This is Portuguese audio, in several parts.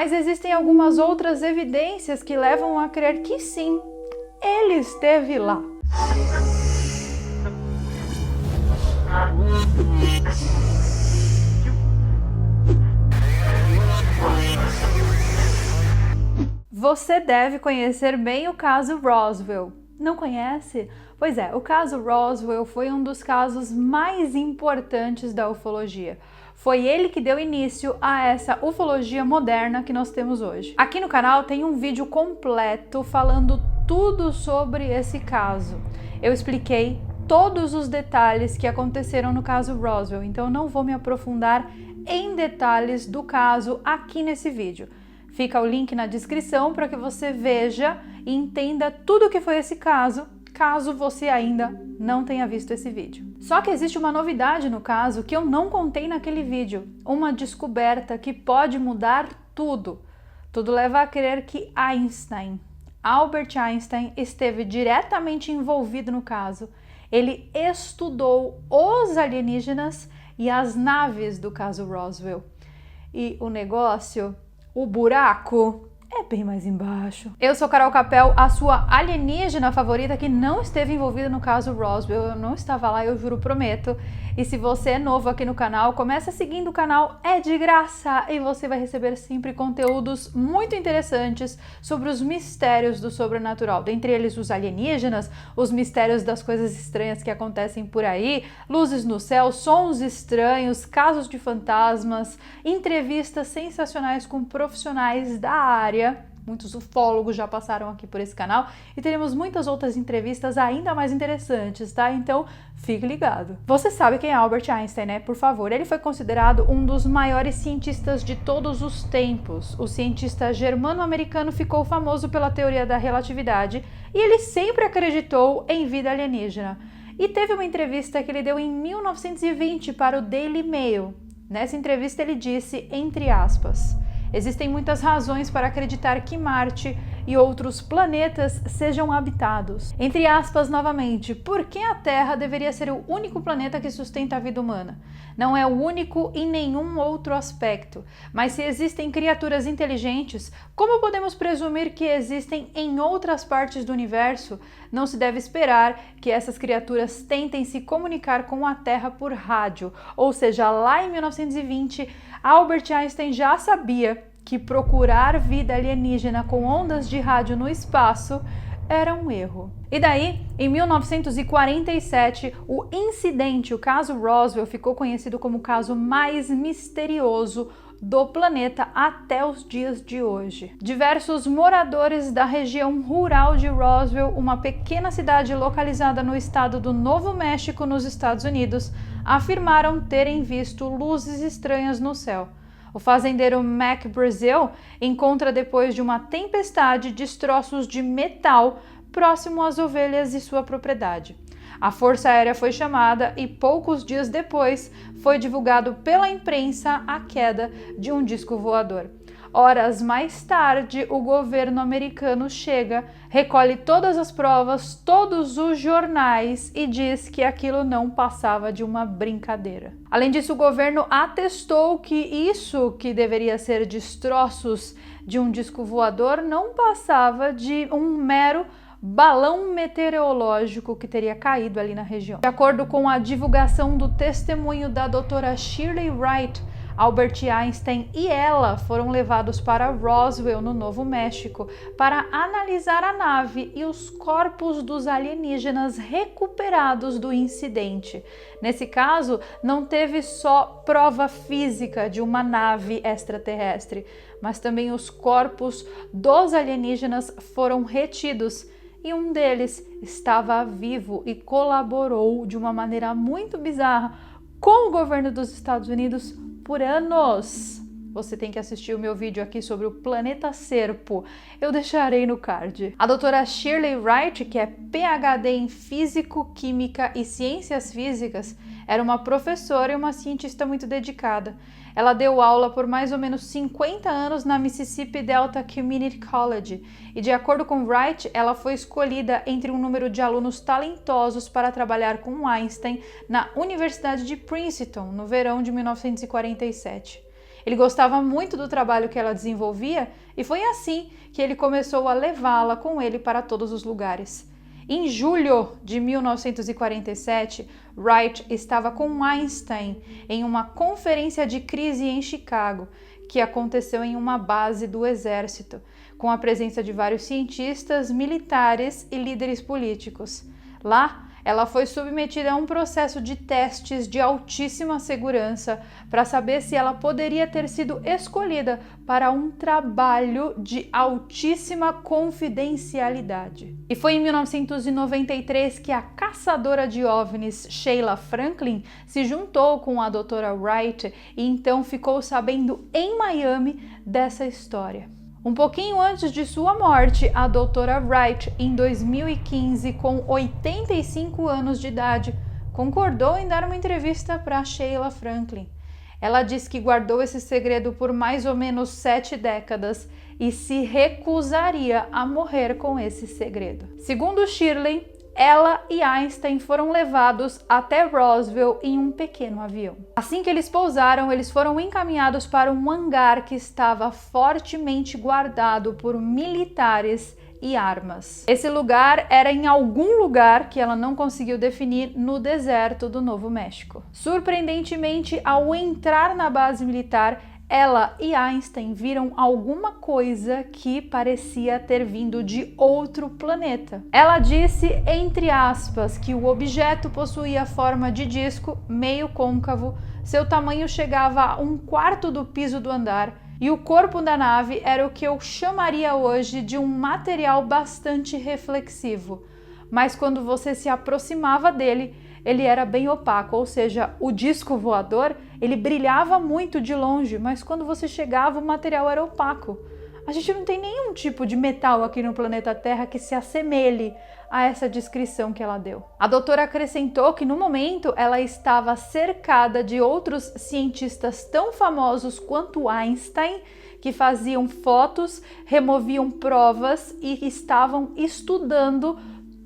Mas existem algumas outras evidências que levam a crer que sim, ele esteve lá. Você deve conhecer bem o caso Roswell. Não conhece? Pois é, o caso Roswell foi um dos casos mais importantes da ufologia. Foi ele que deu início a essa ufologia moderna que nós temos hoje. Aqui no canal tem um vídeo completo falando tudo sobre esse caso. Eu expliquei todos os detalhes que aconteceram no caso Roswell, então eu não vou me aprofundar em detalhes do caso aqui nesse vídeo. Fica o link na descrição para que você veja e entenda tudo o que foi esse caso, caso você ainda não tenha visto esse vídeo. Só que existe uma novidade no caso que eu não contei naquele vídeo, uma descoberta que pode mudar tudo. Tudo leva a crer que Albert Einstein, esteve diretamente envolvido no caso. Ele estudou os alienígenas e as naves do caso Roswell. E o negócio... o buraco é bem mais embaixo. Eu sou Carol Capel, a sua alienígena favorita que não esteve envolvida no caso Roswell. Eu não estava lá, eu juro, prometo. E se você é novo aqui no canal, começa seguindo o canal, é de graça e você vai receber sempre conteúdos muito interessantes sobre os mistérios do sobrenatural. Dentre eles os alienígenas, os mistérios das coisas estranhas que acontecem por aí, luzes no céu, sons estranhos, casos de fantasmas, entrevistas sensacionais com profissionais da área. Muitos ufólogos já passaram aqui por esse canal e teremos muitas outras entrevistas ainda mais interessantes, tá? Então, fique ligado. Você sabe quem é Albert Einstein, né? Por favor, ele foi considerado um dos maiores cientistas de todos os tempos. O cientista germano-americano ficou famoso pela teoria da relatividade e ele sempre acreditou em vida alienígena. E teve uma entrevista que ele deu em 1920 para o Daily Mail. Nessa entrevista ele disse, entre aspas, existem muitas razões para acreditar que Marte e outros planetas sejam habitados. Entre aspas, novamente, por que a Terra deveria ser o único planeta que sustenta a vida humana? Não é o único em nenhum outro aspecto. Mas se existem criaturas inteligentes, como podemos presumir que existem em outras partes do universo? Não se deve esperar que essas criaturas tentem se comunicar com a Terra por rádio. Ou seja, lá em 1920, Albert Einstein já sabia que procurar vida alienígena com ondas de rádio no espaço era um erro. E daí, em 1947, o incidente, o caso Roswell, ficou conhecido como o caso mais misterioso do planeta até os dias de hoje. Diversos moradores da região rural de Roswell, uma pequena cidade localizada no estado do Novo México, nos Estados Unidos, afirmaram terem visto luzes estranhas no céu. O fazendeiro Mac Brazel encontra depois de uma tempestade destroços de metal próximo às ovelhas e sua propriedade. A Força Aérea foi chamada e poucos dias depois foi divulgado pela imprensa a queda de um disco voador. Horas mais tarde, o governo americano chega, recolhe todas as provas, todos os jornais e diz que aquilo não passava de uma brincadeira. Além disso, o governo atestou que isso, que deveria ser destroços de um disco voador, não passava de um mero balão meteorológico que teria caído ali na região. De acordo com a divulgação do testemunho da doutora Shirley Wright, Albert Einstein e ela foram levados para Roswell, no Novo México, para analisar a nave e os corpos dos alienígenas recuperados do incidente. Nesse caso, não teve só prova física de uma nave extraterrestre, mas também os corpos dos alienígenas foram retidos e um deles estava vivo e colaborou de uma maneira muito bizarra com o governo dos Estados Unidos por anos. Você tem que assistir o meu vídeo aqui sobre o planeta Serpo. Eu deixarei no card. A doutora Shirley Wright, que é PhD em Físico, Química e Ciências Físicas, era uma professora e uma cientista muito dedicada. Ela deu aula por mais ou menos 50 anos na Mississippi Delta Community College e, de acordo com Wright, ela foi escolhida entre um número de alunos talentosos para trabalhar com Einstein na Universidade de Princeton, no verão de 1947. Ele gostava muito do trabalho que ela desenvolvia e foi assim que ele começou a levá-la com ele para todos os lugares. Em julho de 1947, Wright estava com Einstein em uma conferência de crise em Chicago, que aconteceu em uma base do exército, com a presença de vários cientistas, militares e líderes políticos. Lá, ela foi submetida a um processo de testes de altíssima segurança para saber se ela poderia ter sido escolhida para um trabalho de altíssima confidencialidade. E foi em 1993 que a caçadora de OVNIs Sheila Franklin se juntou com a doutora Wright e então ficou sabendo em Miami dessa história. Um pouquinho antes de sua morte, a doutora Wright, em 2015, com 85 anos de idade, concordou em dar uma entrevista para Sheila Franklin. Ela disse que guardou esse segredo por mais ou menos 7 décadas e se recusaria a morrer com esse segredo. Segundo Shirley, ela e Einstein foram levados até Roswell em um pequeno avião. Assim que eles pousaram, eles foram encaminhados para um hangar que estava fortemente guardado por militares e armas. Esse lugar era em algum lugar que ela não conseguiu definir no deserto do Novo México. Surpreendentemente, ao entrar na base militar, ela e Einstein viram alguma coisa que parecia ter vindo de outro planeta. Ela disse, entre aspas, que o objeto possuía forma de disco, meio côncavo, seu tamanho chegava a 1/4 do piso do andar e o corpo da nave era o que eu chamaria hoje de um material bastante reflexivo. Mas quando você se aproximava dele, ele era bem opaco, ou seja, o disco voador, ele brilhava muito de longe, mas quando você chegava, o material era opaco. A gente não tem nenhum tipo de metal aqui no planeta Terra que se assemelhe a essa descrição que ela deu. A doutora acrescentou que no momento ela estava cercada de outros cientistas tão famosos quanto Einstein, que faziam fotos, removiam provas e estavam estudando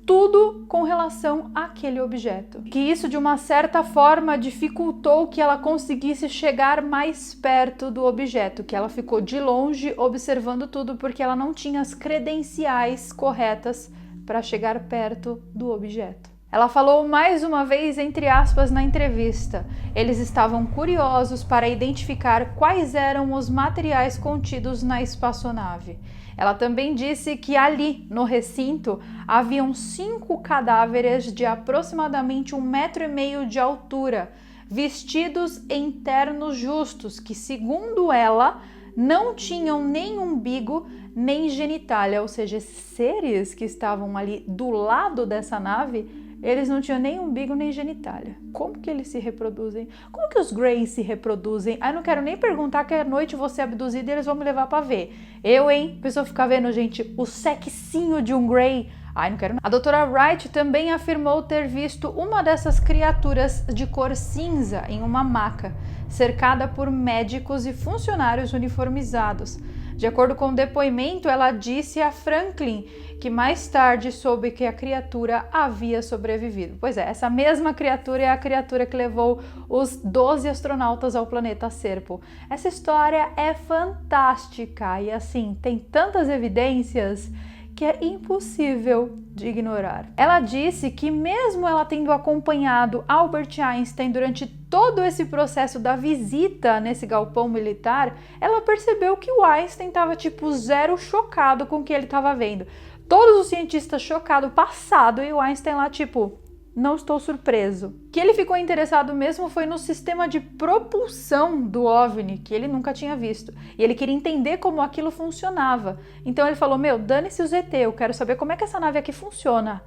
tudo com relação àquele objeto. Que isso, de uma certa forma, dificultou que ela conseguisse chegar mais perto do objeto, que ela ficou de longe observando tudo porque ela não tinha as credenciais corretas para chegar perto do objeto. Ela falou mais uma vez, entre aspas, na entrevista. Eles estavam curiosos para identificar quais eram os materiais contidos na espaçonave. Ela também disse que ali, no recinto, haviam 5 cadáveres de aproximadamente 1,5 metro de altura, vestidos em ternos justos, que, segundo ela, não tinham nem umbigo nem genitália, ou seja, esses seres que estavam ali do lado dessa nave, eles não tinham nem umbigo nem genitália. Como que eles se reproduzem? Como que os Greys se reproduzem? Não quero nem perguntar que à noite vou ser abduzida e eles vão me levar pra ver. A pessoa fica vendo, gente, o sexinho de um Grey. Não quero. A doutora Wright também afirmou ter visto uma dessas criaturas de cor cinza em uma maca, cercada por médicos e funcionários uniformizados. De acordo com o depoimento, ela disse a Franklin que mais tarde soube que a criatura havia sobrevivido. Pois é, essa mesma criatura é a criatura que levou os 12 astronautas ao planeta Serpo. Essa história é fantástica e, assim, tem tantas evidências que é impossível de ignorar. Ela disse que mesmo ela tendo acompanhado Albert Einstein durante todo esse processo da visita nesse galpão militar, ela percebeu que o Einstein estava tipo zero chocado com o que ele estava vendo. Todos os cientistas chocados, passado, e o Einstein lá tipo, não estou surpreso. O que ele ficou interessado mesmo foi no sistema de propulsão do OVNI, que ele nunca tinha visto. E ele queria entender como aquilo funcionava. Então ele falou, dane-se o ZT, eu quero saber como é que essa nave aqui funciona.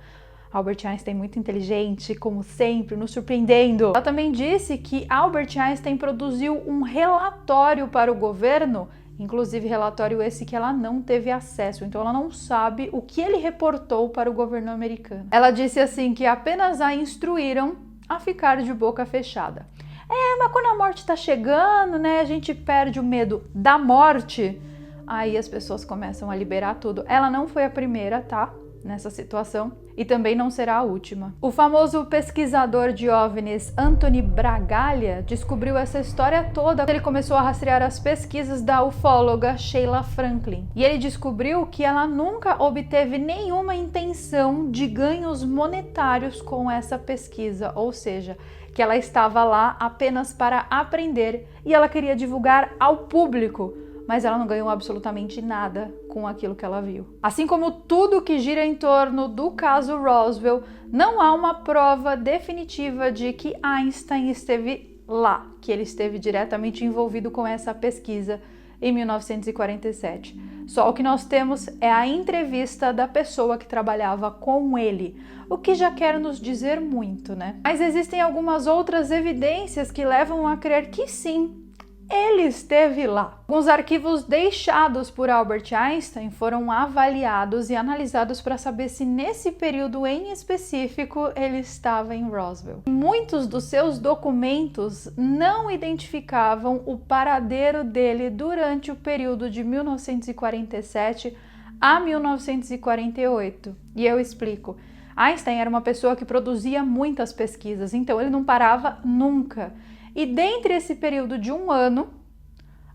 Albert Einstein muito inteligente, como sempre, nos surpreendendo. Ela também disse que Albert Einstein produziu um relatório para o governo, inclusive relatório esse que ela não teve acesso, então ela não sabe o que ele reportou para o governo americano. Ela disse assim que apenas a instruíram a ficar de boca fechada. Mas quando a morte tá chegando, né, a gente perde o medo da morte, aí as pessoas começam a liberar tudo. Ela não foi a primeira, tá? nessa situação e também não será a última. O famoso pesquisador de OVNIs Anthony Bragalia descobriu essa história toda quando ele começou a rastrear as pesquisas da ufóloga Sheila Franklin. E ele descobriu que ela nunca obteve nenhuma intenção de ganhos monetários com essa pesquisa, ou seja, que ela estava lá apenas para aprender e ela queria divulgar ao público, mas ela não ganhou absolutamente nada com aquilo que ela viu. Assim como tudo que gira em torno do caso Roswell, não há uma prova definitiva de que Einstein esteve lá, que ele esteve diretamente envolvido com essa pesquisa em 1947. Só o que nós temos é a entrevista da pessoa que trabalhava com ele, o que já quer nos dizer muito, né? Mas existem algumas outras evidências que levam a crer que sim, ele esteve lá. Alguns arquivos deixados por Albert Einstein foram avaliados e analisados para saber se nesse período em específico ele estava em Roswell. Muitos dos seus documentos não identificavam o paradeiro dele durante o período de 1947 a 1948. E eu explico. Einstein era uma pessoa que produzia muitas pesquisas, então ele não parava nunca. E dentre esse período de 1 ano,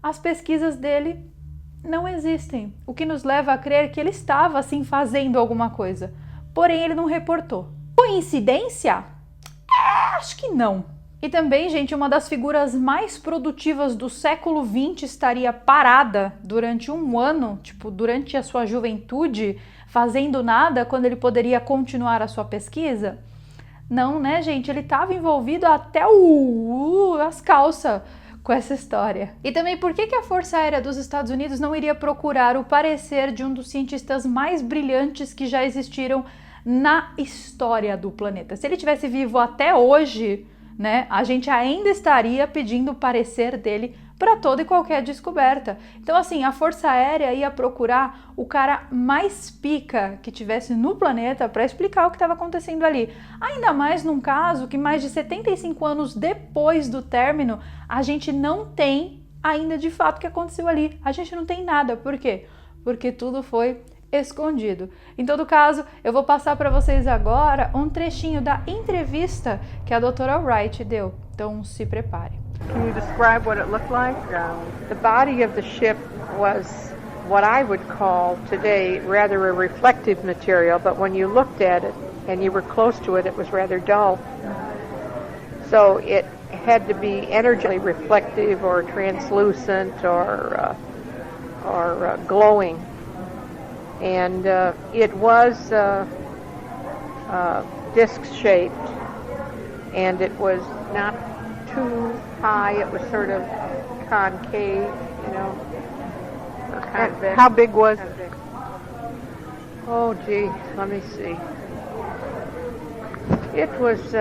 as pesquisas dele não existem, o que nos leva a crer que ele estava assim fazendo alguma coisa, porém ele não reportou. Coincidência? Acho que não. E também, gente, uma das figuras mais produtivas do século XX estaria parada durante 1 ano, tipo, durante a sua juventude, fazendo nada, quando ele poderia continuar a sua pesquisa? Não, né, gente? Ele estava envolvido até as calças com essa história. E também, por que a Força Aérea dos Estados Unidos não iria procurar o parecer de um dos cientistas mais brilhantes que já existiram na história do planeta? Se ele tivesse vivo até hoje, né, a gente ainda estaria pedindo o parecer dele para toda e qualquer descoberta. Então, assim, a Força Aérea ia procurar o cara mais pica que tivesse no planeta para explicar o que estava acontecendo ali. Ainda mais num caso que mais de 75 anos depois do término, a gente não tem ainda de fato o que aconteceu ali. A gente não tem nada. Por quê? Porque tudo foi escondido. Em todo caso, eu vou passar para vocês agora um trechinho da entrevista que a doutora Wright deu. Então, se prepare. Can you describe what it looked like? The body of the ship was what I would call today rather a reflective material, but when you looked at it and you were close to it, it was rather dull. So it had to be energetically reflective or translucent or glowing. And it was disc-shaped, and it was not too high. It was sort of concave, you know, or convex. How big was it? Convex. Oh, gee, let me see. It was,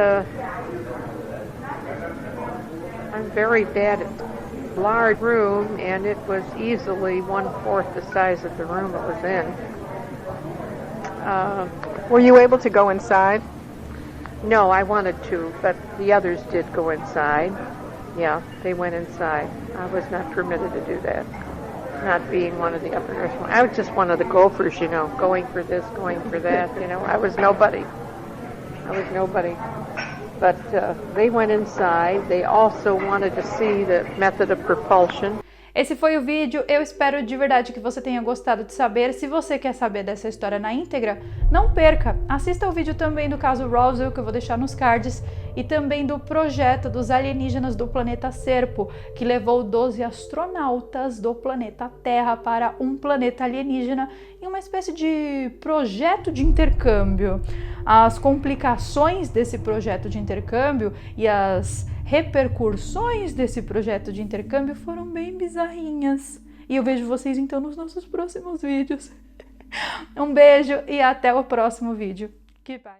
I'm very bad at large room, and it was easily 1/4 the size of the room it was in. Were you able to go inside? No, I wanted to, but the others did go inside. Yeah, they went inside. I was not permitted to do that, not being one of the upper nurse. I was just one of the gophers, you know, going for this, going for that, you know. I was nobody. But they went inside. They also wanted to see the method of propulsion. Esse foi o vídeo, eu espero de verdade que você tenha gostado de saber. Se você quer saber dessa história na íntegra, não perca, assista o vídeo também do caso Roswell, que eu vou deixar nos cards, e também do projeto dos alienígenas do planeta Serpo, que levou 12 astronautas do planeta Terra para um planeta alienígena em uma espécie de projeto de intercâmbio. As complicações desse projeto de intercâmbio e as repercussões desse projeto de intercâmbio foram bem bizarrinhas. E eu vejo vocês então nos nossos próximos vídeos. Um beijo e até o próximo vídeo. Goodbye.